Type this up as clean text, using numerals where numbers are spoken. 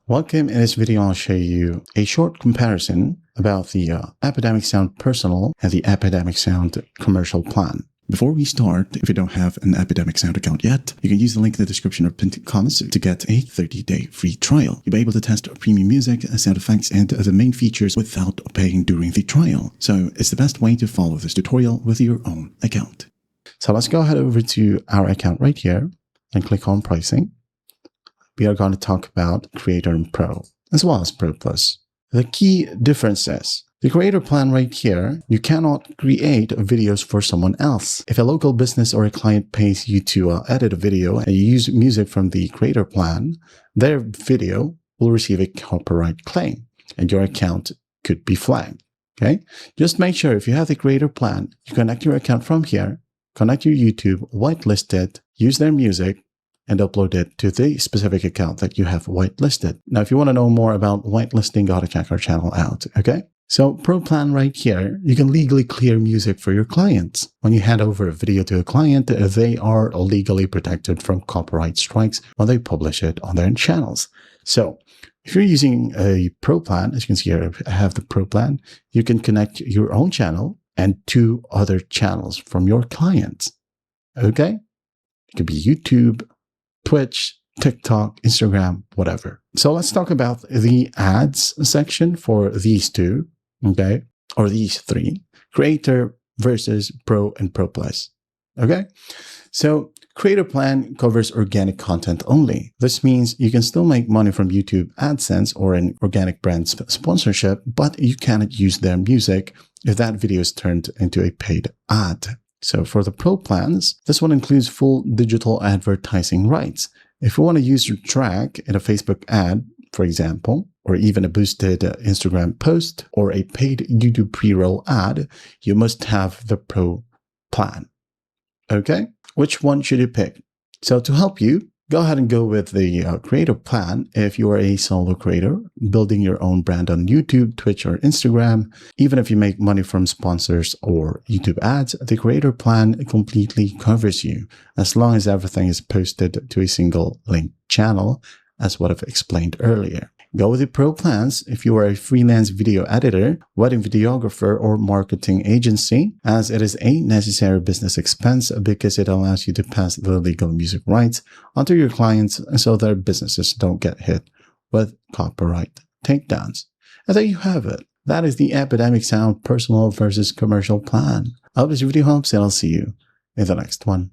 Welcome. In this video, I'll show you a short comparison about the Epidemic Sound Personal and the Epidemic Sound Commercial plan. Before we start, if you don't have an Epidemic Sound account yet, you can use the link in the description or pinned comments to get a 30-day free trial. You'll be able to test premium music, sound effects, and the main features without paying during the trial. So it's the best way to follow this tutorial with your own account. So let's go ahead over to our account right here and click on pricing. We are going to talk about Creator and Pro, as well as Pro Plus. The key difference is, the Creator plan right here, you cannot create videos for someone else. If a local business or a client pays you to edit a video and you use music from the Creator plan, their video will receive a copyright claim and your account could be flagged. Okay? Just make sure if you have the Creator plan, you connect your account from here, connect your YouTube, whitelist it, use their music, and upload it to the specific account that you have whitelisted. Now, if you want to know more about whitelisting, go to check our channel out, okay? So Pro Plan right here, you can legally clear music for your clients. When you hand over a video to a client, they are legally protected from copyright strikes when they publish it on their channels. So if you're using a Pro Plan, as you can see here, I have the Pro Plan, you can connect your own channel and 2 other channels from your clients, okay? It could be YouTube, Twitch, TikTok, Instagram, whatever. So let's talk about the ads section for these 2, okay? Or these 3, Creator versus Pro and Pro Plus, okay? So Creator plan covers organic content only. This means you can still make money from YouTube AdSense or an organic brand sponsorship, but you cannot use their music if that video is turned into a paid ad. So for the Pro plans, this one includes full digital advertising rights. If you want to use your track in a Facebook ad, for example, or even a boosted Instagram post or a paid YouTube pre-roll ad, you must have the Pro plan. Okay? Which one should you pick? So to help you, go ahead and go with the Creator plan if you are a solo creator, building your own brand on YouTube, Twitch, or Instagram. Even if you make money from sponsors or YouTube ads, the Creator plan completely covers you, as long as everything is posted to a single linked channel, as what I've explained earlier. Go with the Pro plans if you are a freelance video editor, wedding videographer, or marketing agency, as it is a necessary business expense because it allows you to pass the legal music rights onto your clients so their businesses don't get hit with copyright takedowns. And there you have it. That is the Epidemic Sound Personal versus Commercial plan. I hope this video helps, and I'll see you in the next one.